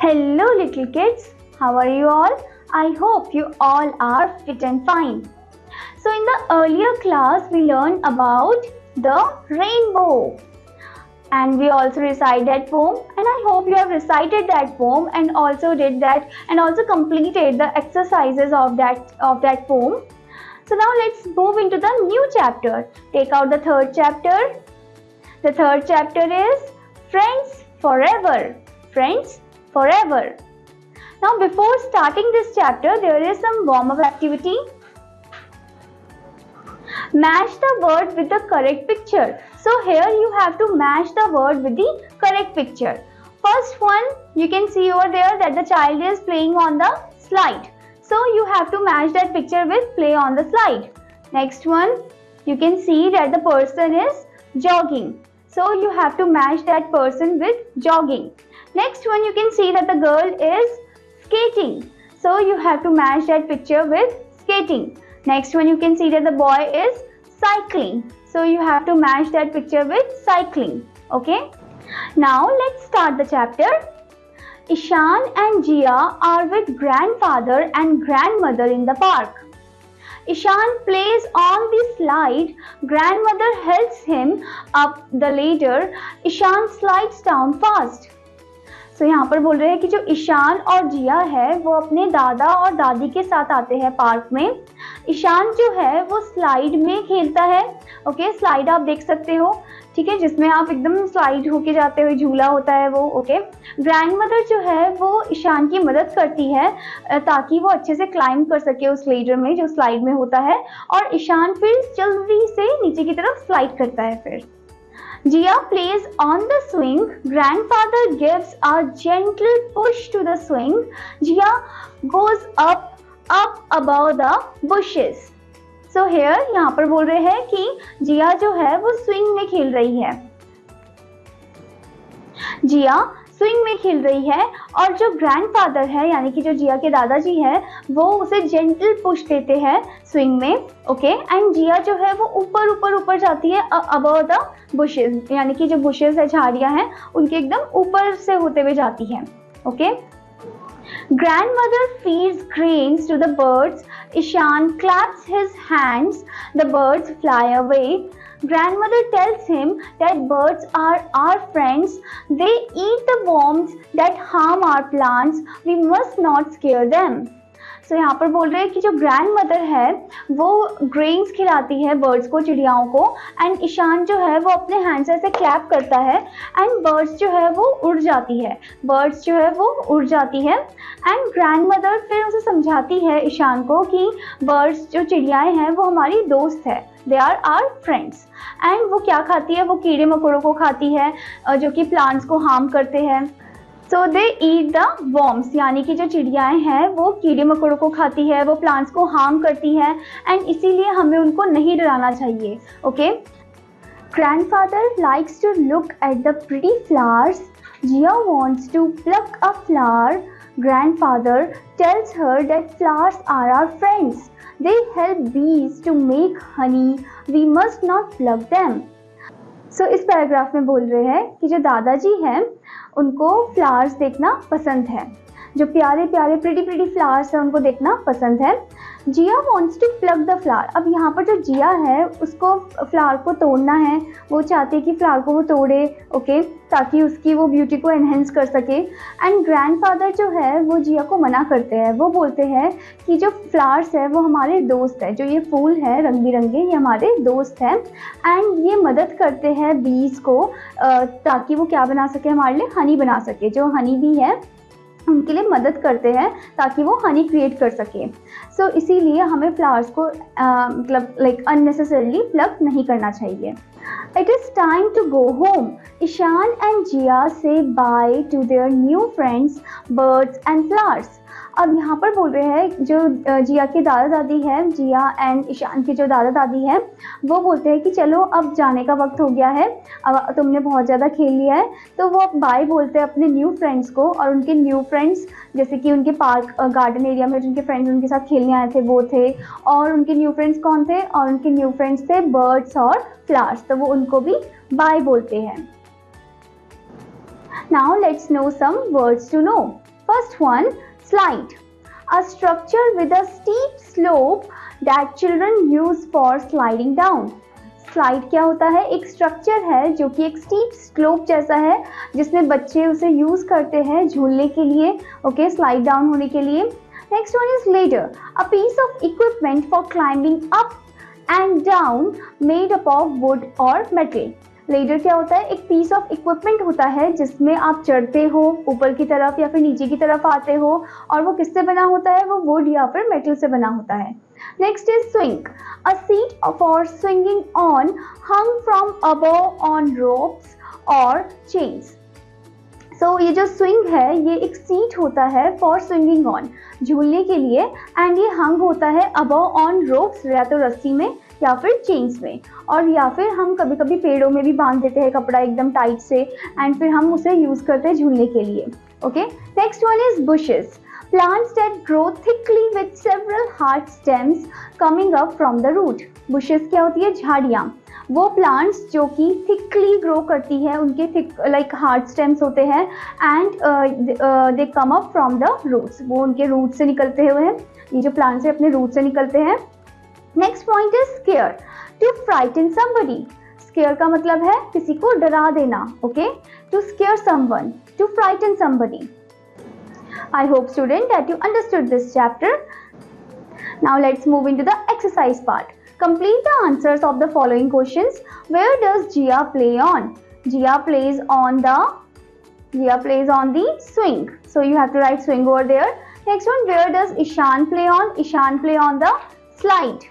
Hello little kids, how are you all? I hope you all are fit and fine. So in the earlier class we learned about the rainbow and we also recited that poem, and I hope you have recited that poem and also did that and also completed the exercises of that poem. So now let's move into the new chapter. Take out the third chapter. The third chapter is Friends Forever. Friends Forever. Now before starting this chapter, there is some warm-up activity. Match the word with the correct picture. So here you have to match the word with the correct picture. First one, you can see over there that the child is playing on the slide. So you have to match that picture with play on the slide. Next one, you can see that the person is jogging. So you have to match that person with jogging. Next one, you can see that the girl is skating. So you have to match that picture with skating. Next one, you can see that the boy is cycling. So you have to match that picture with cycling. Okay. Now let's start the chapter. Ishan and Jia are with grandfather and grandmother in the park. Ishan plays on the slide. Grandmother helps him up the ladder. Ishan slides down fast. तो यहाँ पर बोल रहे हैं कि जो ईशान और जिया है वो अपने दादा और दादी के साथ आते हैं पार्क में। ईशान जो है वो स्लाइड में खेलता है। ओके, स्लाइड आप देख सकते हो, ठीक है, जिसमें आप एकदम स्लाइड होके जाते हुए झूला होता है वो। ओके, ग्रैंडमदर जो है वो ईशान की मदद करती है ताकि वो अच्छे से क्लाइंब कर सके उस लेडर में जो स्लाइड में होता है, और ईशान फिर जल्दी से नीचे की तरफ स्लाइड करता है। फिर Jia plays on the swing. Grandfather gives a gentle push to the swing. Jia goes up above the bushes. So here यहाँ पर बोल रहे हैं कि जिया जो है वो स्विंग में खेल रही है। जिया स्विंग में खेल रही है और जो ग्रैंडफादर है यानी कि जो जिया के दादाजी है वो उसे जेंटल पुश देते हैं स्विंग में। ओके, एंड जिया जो है वो ऊपर जाती है अबव द बुशेस, यानी कि जो बुशेस है, झाड़ियां हैं, उनके एकदम ऊपर से होते हुए जाती है। Okay, grandmother feeds grains to the birds. Ishan claps his hands. The birds fly away. Grandmother tells him that birds are our friends. They eat the worms that harm our plants. We must not scare them. So यहाँ पर बोल रहे हैं कि जो grand mother है वो grains खिलाती है बर्ड्स को, चिड़ियाओं को, एंड ईशान जो है वो अपने हैंड से ऐसे क्लैप करता है एंड बर्ड्स जो है वो उड़ जाती है। एंड ग्रैंड मदर फिर उसे समझाती है ईशान को कि बर्ड्स जो चिड़ियाएं हैं वो हमारी दोस्त है, they are our friends. And वो क्या खाती है, वो कीड़े मकोड़ों को खाती है जो कि प्लांट्स को हार्म करते हैं। सो दे ईट द वर्म्स, यानी कि जो चिड़ियाएं हैं वो कीड़े मकोड़ों को खाती है, वो प्लांट्स को हार्म करती है, एंड इसीलिए हमें उनको नहीं डराना चाहिए। Okay, grandfather likes to look at the pretty flowers. Jiya wants to pluck a flower. Grandfather tells her that flowers are our friends. They help bees to make honey. We must not pluck them. So इस paragraph में बोल रहे हैं कि जो दादाजी हैं उनको फ्लावर्स देखना पसंद है, जो प्यारे प्यारे प्रिटी फ्लावर्स हैं उनको देखना पसंद है। Jia wants to pluck the flower. अब यहाँ पर जो जिया है उसको फ्लावर को तोड़ना है, वो चाहती है कि फ्लावर को वो तोड़े, ओके, ताकि उसकी वो ब्यूटी को एनहेंस कर सके। एंड ग्रैंडफादर जो है वो जिया को मना करते हैं, वो बोलते हैं कि जो फ्लावर्स है वो हमारे दोस्त है, जो ये फूल है रंग बिरंगे ये हमारे दोस्त हैं, एंड ये मदद करते हैं बीज को ताकि वो क्या बना सके, हमारे लिए हनी बना सके। जो हनी बी है उनके लिए मदद करते हैं ताकि वो हनी क्रिएट कर सके। सो इसीलिए हमें फ्लावर्स को मतलब लाइक अननेसेसरीली प्लक नहीं करना चाहिए। It is time to go home. Ishan and Jia say bye to their new friends, birds and flowers. अब यहाँ पर बोल रहे हैं जो जिया के दादा दादी हैं, जिया एंड ईशान के जो दादा दादी हैं वो बोलते हैं कि चलो अब जाने का वक्त हो गया है, अब तुमने बहुत ज़्यादा खेल लिया है। तो वो बाय बोलते हैं अपने न्यू फ्रेंड्स को, और उनके न्यू फ्रेंड्स जैसे कि उनके पार्क गार्डन एरिया में जिनके फ्रेंड्स उनके साथ खेलने आए थे वो थे, और उनके न्यू फ्रेंड्स कौन थे, और उनके न्यू फ्रेंड्स थे बर्ड्स और फ्लावर्स, तो वो उनको भी बाय बोलते हैं। Now let's know some words to know. First one, slide. A structure with a steep slope that children use for sliding down. Slide क्या होता है? एक स्ट्रक्चर है जो कि एक स्टीप स्लोप जैसा है, जिसमें बच्चे उसे यूज करते हैं झूलने के लिए, ओके, स्लाइड डाउन होने के लिए. Next one is ladder. A piece of equipment for climbing up and down made up of wood और मेटल. लेडर क्या होता है? एक पीस ऑफ इक्विपमेंट होता है जिसमें आप चढ़ते हो ऊपर की तरफ या फिर नीचे की तरफ आते हो, और वो किससे बना होता है? वो वुड या फिर मेटल से बना होता है. Next is swing. A seat for swinging on hung from above on ropes और चेन्स. सो ये जो स्विंग है ये एक सीट होता है फॉर स्विंगिंग ऑन, झूलने के लिए, एंड ये हंग होता है अबव ऑन रोप्स, या तो रस्सी में या फिर चेन्स में, और या फिर हम कभी कभी पेड़ों में भी बांध देते हैं कपड़ा एकदम टाइट से, एंड फिर हम उसे यूज करते हैं झूलने के लिए. Okay, next one is bushes. Plants that grow thickly with several hard stems coming up from the root. Bushes क्या होती है? झाड़ियाँ. वो प्लांट्स जो कि थिकली ग्रो करती है, उनके थिक लाइक हार्ड स्टेम्स होते हैं, and they come up from the roots. वो उनके रूट से निकलते हुए हैं, ये जो प्लांट्स है अपने रूट से निकलते हैं. Next point is scare. To frighten somebody. Scare का मतलब है किसी को डरा देना. Okay, to scare someone, to frighten somebody. I hope student that you understood this chapter. Now let's move into the exercise part. Complete the answers of the following questions. Where does Jia play on? Jia plays on the swing. So you have to write swing over there. Next one, where does Ishan play on? Ishan play on the slide.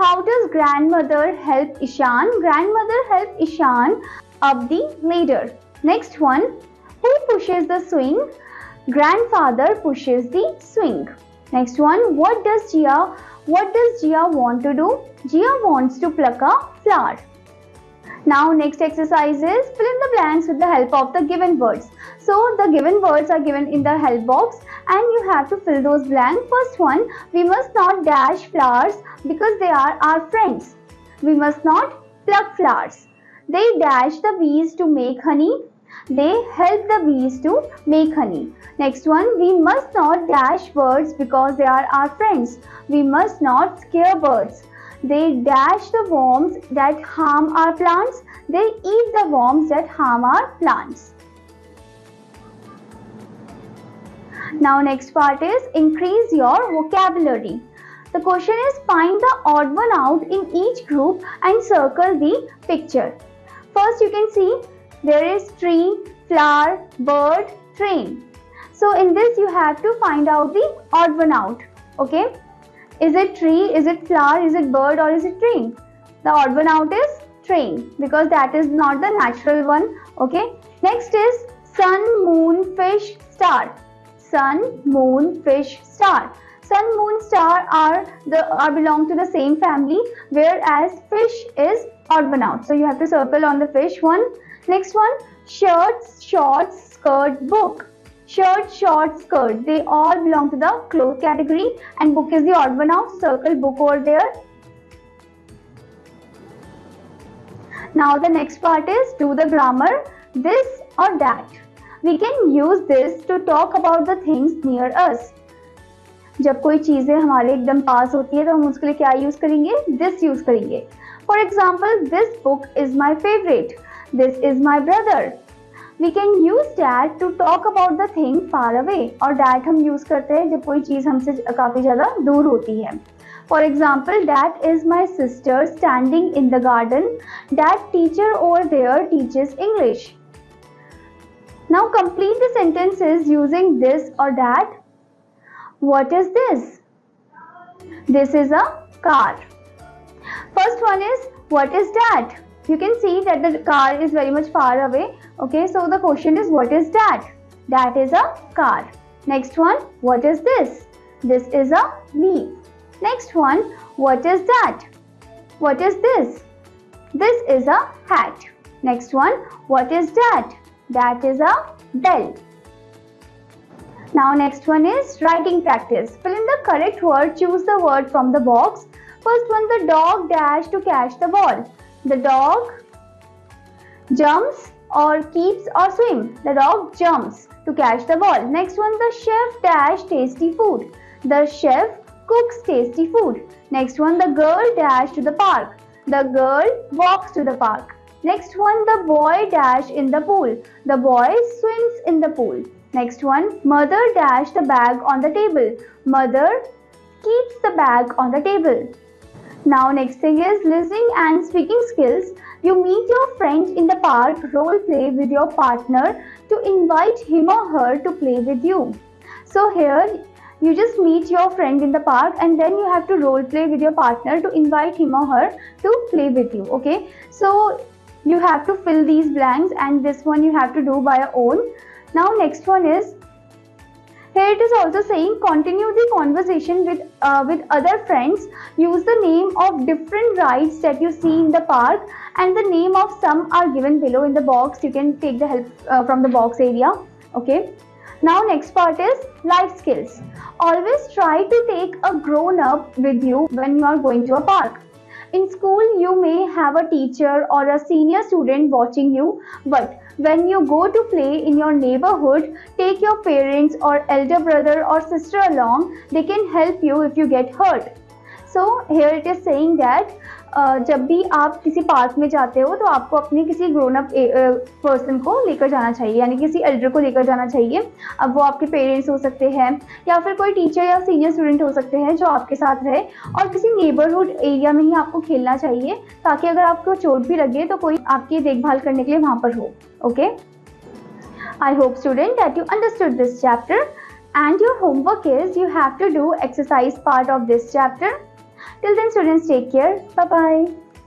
How does grandmother help Ishan? Grandmother help Ishan up the ladder. Next one, who pushes the swing? Grandfather pushes the swing. Next one, what does Jia want to do? Jia wants to pluck a flower. Now next exercise is fill in the blanks with the help of the given words. So the given words are given in the help box and you have to fill those blanks. First one, we must not dash flowers because they are our friends. We must not pluck flowers. They dash the bees to make honey. They help the bees to make honey. Next one, we must not dash birds because they are our friends. We must not scare birds. They dash the worms that harm our plants. They eat the worms that harm our plants. Now next part is increase your vocabulary. The question is find the odd one out in each group and circle the picture. First you can see there is tree, flower, bird, train. So in this you have to find out the odd one out. Okay, is it tree, is it flower, is it bird, or is it train? The odd one out is train because that is not the natural one. Okay, next is sun, moon, fish, star. Sun, moon, fish, star. Sun, moon, star are belong to the same family, whereas fish is odd one out. So you have to circle on the fish one. Next one, shirts, shorts, skirt, book. Shirt, short, skirt, they all belong to the clothes category and book is the odd one out. Circle book over there. Now the next part is do the grammar, this or that. We can use this to talk about the things near us. जब कोई चीजें हमारे एकदम पास होती है तो हम उसके लिए क्या यूज करेंगे? दिस यूज करेंगे. For example, this book is my favourite. This is my brother. We can use that to talk about the thing far away. और that हम use करते हैं जब कोई चीज़ हमसे काफ़ी ज़्यादा दूर होती है. For example, that is my sister standing in the garden. That teacher over there teaches English. Now complete the sentences using this or that. What is this? This is a car. First one is what is that? You can see that the car is very much far away. Okay, so the question is what is that? That is a car. Next one, what is this? This is a leaf. Next one, what is that? What is this? This is a hat. Next one, what is that? That is a bell. Now next one is writing practice. Fill in the correct word, choose the word from the box. First one, the dog dashed to catch the ball. The dog jumps or keeps or swim. The dog jumps to catch the ball. Next one, the chef dash tasty food. The chef cooks tasty food. Next one, the girl dash to the park. The girl walks to the park. Next one, the boy dash in the pool. The boy swims in the pool. Next one, mother dash the bag on the table. Mother keeps the bag on the table. Now next thing is listening and speaking skills. You meet your friend in the park, role play with your partner to invite him or her to play with you. So here you just meet your friend in the park and then you have to role play with your partner to invite him or her to play with you. Okay, so you have to fill these blanks and this one you have to do by your own. Now next one is, here it is also saying continue the conversation with other friends. Use the name of different rides that you see in the park and the name of some are given below in the box. You can take the help from the box area. Okay. Now next part is life skills. Always try to take a grown up with you when you are going to a park. In school, you may have a teacher or a senior student watching you, but when you go to play in your neighborhood, take your parents or elder brother or sister along. They can help you if you get hurt. So here it is saying that जब भी आप किसी park में जाते हो तो आपको अपने किसी ग्रोन अप पर्सन को लेकर जाना चाहिए, यानी किसी एल्डर को लेकर जाना चाहिए. अब वो आपके पेरेंट्स हो सकते हैं या फिर कोई टीचर या सीनियर स्टूडेंट हो सकते हैं जो आपके साथ रहे, और किसी नेबरहुड एरिया में ही आपको खेलना चाहिए ताकि अगर आपको चोट भी लगे तो कोई आपकी देखभाल करने के लिए वहाँ पर हो. Okay, I hope student that you understood this chapter and your homework is you have to do exercise part of this chapter. Till then students, take care. Bye bye.